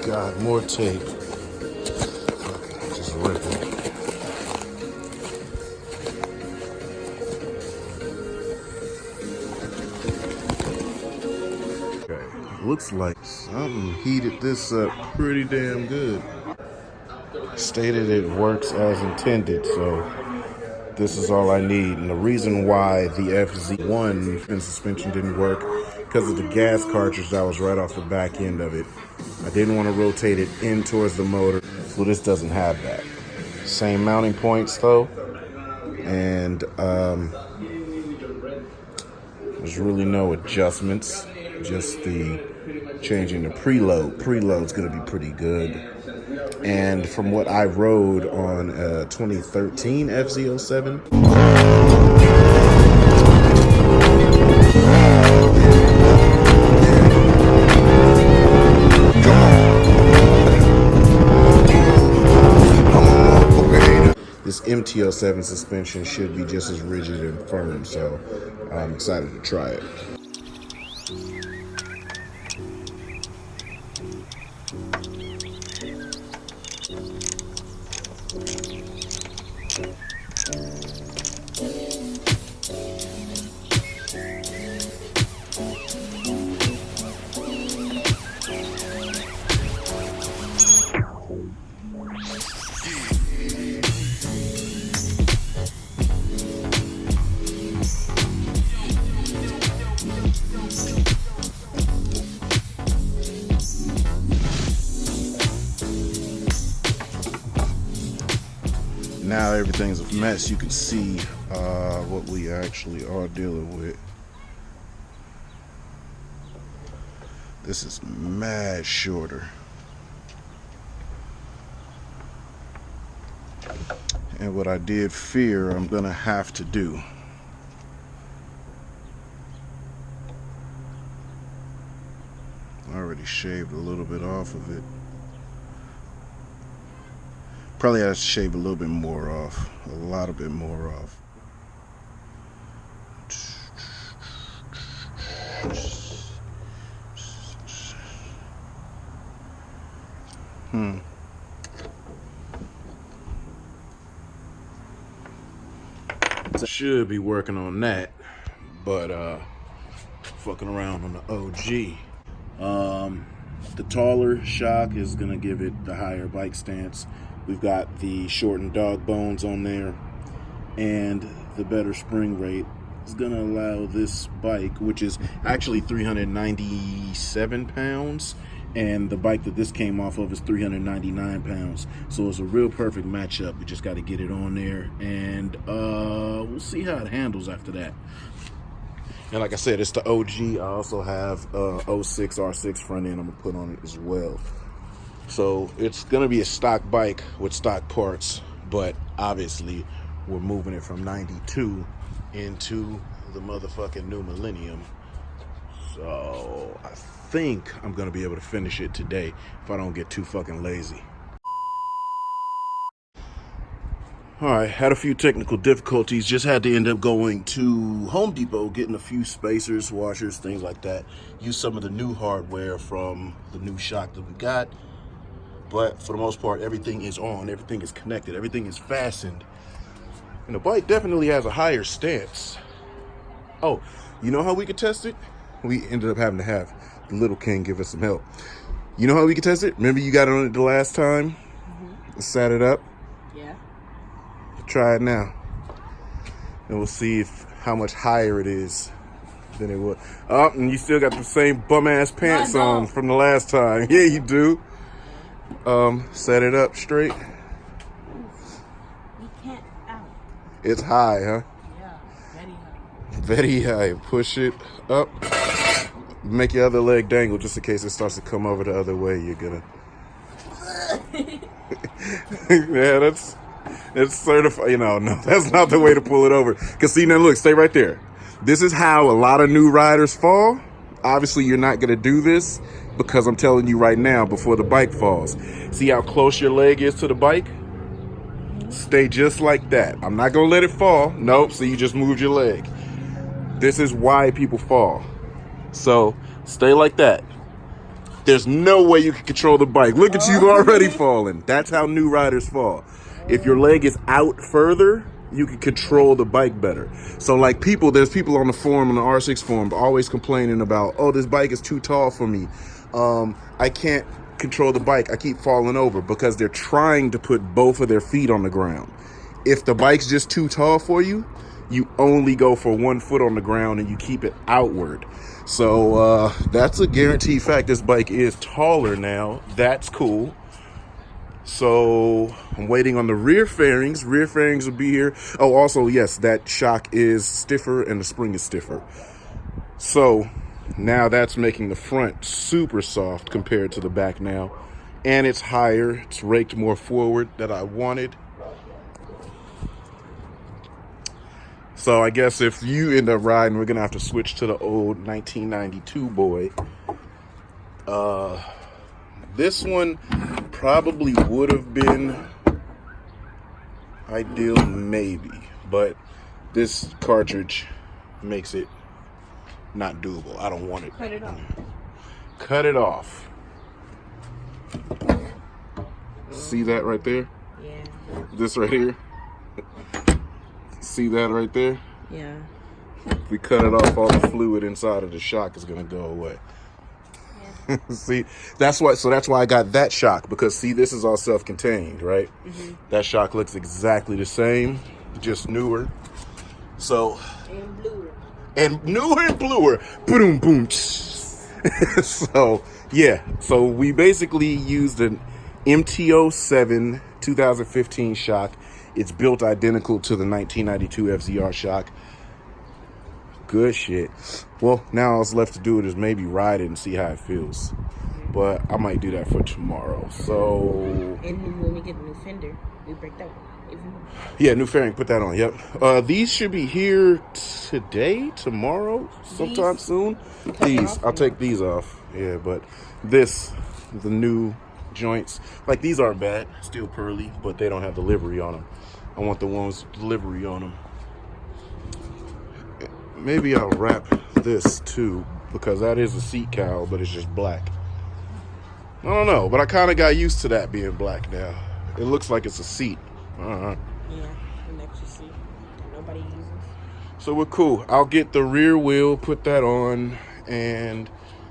God, more tape. Okay, just rip it. Okay, looks like something heated this up pretty damn good. Stated it works as intended, so this is all I need. And the reason why the FZ1 fin suspension didn't work because of the gas cartridge that was right off the back end of it. I didn't want to rotate it in towards the motor, so this doesn't have that. Same mounting points though, and there's really no adjustments, just the changing the preload. Preload's gonna be pretty good. And from what I rode on 2013 FZ07, this MT07 suspension should be just as rigid and firm, so I'm excited to try it. Now everything's a mess. You can see what we actually are dealing with. This is mad shorter. And what I did fear I'm gonna have to do. I already shaved a little bit off of it. Probably have to shave a little bit more off, a lot of bit more off. Should be working on that, but fucking around on the OG. The taller shock is gonna give it the higher bike stance. We've got the shortened dog bones on there, and the better spring rate is gonna allow this bike, which is actually 397 pounds, and the bike that this came off of is 399 pounds. So it's a real perfect matchup. We just got to get it on there, and we'll see how it handles after that. And like I said, it's the OG. I also have 06 R6 front end I'm gonna put on it as well. So it's gonna be a stock bike with stock parts, but obviously we're moving it from 92 into the motherfucking new millennium. So I think I'm gonna be able to finish it today if I don't get too fucking lazy. All right, had a few technical difficulties. Just had to end up going to Home Depot, getting a few spacers, washers, things like that. Use some of the new hardware from the new shock that we got. But for the most part, everything is on, everything is connected, everything is fastened. And the bike definitely has a higher stance. Oh, you know how we could test it? We ended up having to have the little king give us some help. You know how we could test it? Remember you got on it the last time? Mm-hmm. Sat it up? Yeah. Try it now. And we'll see how much higher it is than it was. Oh, and you still got the same bum-ass pants on from the last time. Yeah, you do. Set it up straight. You can't out. It's high, huh? Yeah, very high. Push it up. Make your other leg dangle just in case it starts to come over the other way. You're gonna. Yeah, that's certified. You know, no, that's not the way to pull it over. Cause see, now look, stay right there. This is how a lot of new riders fall. Obviously, you're not gonna do this because I'm telling you right now before the bike falls. See how close your leg is to the bike? Stay just like that. I'm not gonna let it fall. Nope, so you just moved your leg. This is why people fall. So stay like that. There's no way you can control the bike. Look at you already falling. That's how new riders fall. If your leg is out further, you can control the bike better. So like there's people on the forum, on the R6 forum, always complaining about, oh, this bike is too tall for me. I can't control the bike. I keep falling over, because they're trying to put both of their feet on the ground. If the bike's just too tall for you, you only go for 1 foot on the ground and you keep it outward. So that's a guaranteed fact. This bike is taller now. That's cool. So I'm waiting on the rear fairings. Rear fairings will be here. Oh, also, yes, that shock is stiffer and the spring is stiffer. So now that's making the front super soft compared to the back now. And it's higher. It's raked more forward than I wanted. So I guess if you end up riding, we're going to have to switch to the old 1992 boy. This one probably would have been ideal, maybe. But this cartridge makes it not doable. I don't want it. Cut it off. Cut it off. See that right there? Yeah. This right here? See that right there? Yeah. If we cut it off, all the fluid inside of the shock is gonna go away. Yeah. See, that's why I got that shock, because see, this is all self-contained, right? Mm-hmm. That shock looks exactly the same, just newer. So And bluer. And newer and bluer. Boom, boom. So yeah, so we basically used an MT07 2015 shock. It's built identical to the 1992 FZR shock. Good shit. Well, now all that's left to do it is maybe ride it and see how it feels. But I might do that for tomorrow. So. And when we get a new fender, we break that one. Yeah, new fairing. Put that on. Yep. These should be here today, tomorrow, sometime soon. These, I'll take these off. Yeah, but the new joints, like these aren't bad. Still pearly, but they don't have the livery on them. I want the ones with the livery on them. Maybe I'll wrap this too, because that is a seat cowl, but it's just black. I don't know, but I kind of got used to that being black now. It looks like it's a seat. Yeah, an extra seat. Nobody uses. So we're cool. I'll get the rear wheel, put that on, and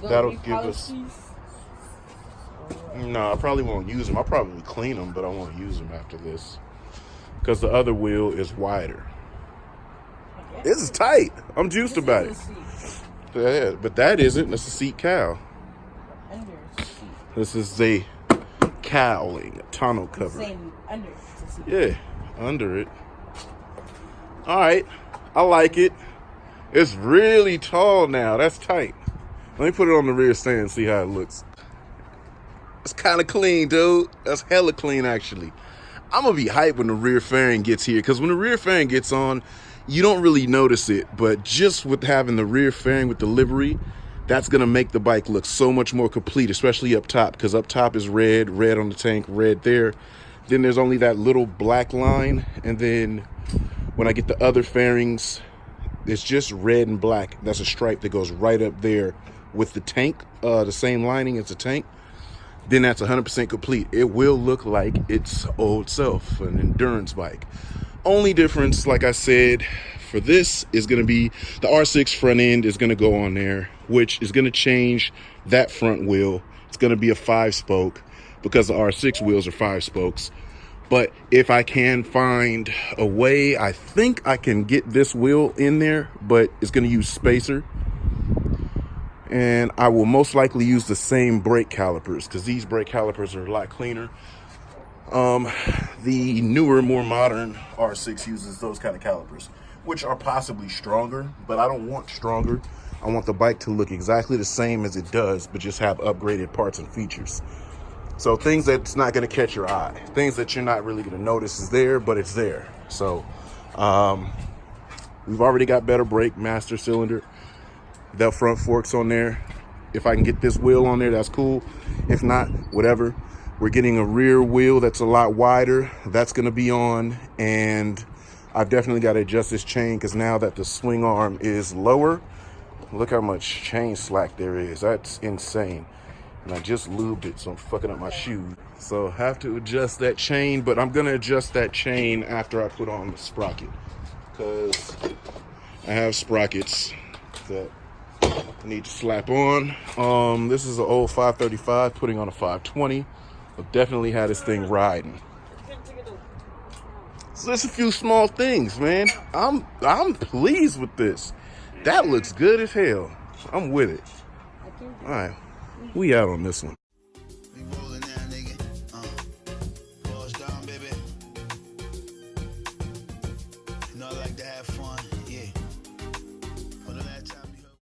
that'll give us. No, I probably won't use them. I'll probably clean them, but I won't use them after this, because the other wheel is wider. This is tight. I'm juiced about it. Yeah, but that isn't. That's a seat cowl. This is the cowling, tonneau cover. Yeah, under it. All right, I like it. It's really tall now. That's tight. Let me put it on the rear stand and see how it looks. It's kind of clean, dude. That's hella clean, actually. I'm gonna be hyped when the rear fairing gets here, because when the rear fairing gets on, you don't really notice it, but just with having the rear fairing with the livery, that's gonna make the bike look so much more complete, especially up top, because up top is red on the tank, red there. Then there's only that little black line, and then when I get the other fairings, it's just red and black. That's a stripe that goes right up there with the tank, the same lining as the tank. Then that's 100% complete. It will look like its old self, an endurance bike. Only difference, like I said, for this is going to be the R6 front end is going to go on there, which is going to change that front wheel. It's going to be a 5-spoke, because the R6 wheels are 5 spokes. But if I can find a way, I think I can get this wheel in there, but it's going to use spacer. And I will most likely use the same brake calipers, because these brake calipers are a lot cleaner. The newer, more modern R6 uses those kind of calipers, which are possibly stronger, but I don't want stronger. I want the bike to look exactly the same as it does, but just have upgraded parts and features. So things that's not going to catch your eye, things that you're not really going to notice is there, but it's there. So we've already got better brake, master cylinder. The front forks on there. If I can get this wheel on there, that's cool. If not, whatever. We're getting a rear wheel that's a lot wider. That's going to be on. And I've definitely got to adjust this chain because now that the swing arm is lower, look how much chain slack there is. That's insane. And I just lubed it, so I'm fucking up my shoe. So I have to adjust that chain, but I'm going to adjust that chain after I put on the sprocket. Because I have sprockets that I need to slap on. This is an old 535 putting on a 520. I've definitely had this thing riding. So there's a few small things, man. I'm pleased with this. That looks good as hell. I'm with it. All right, we out on this one.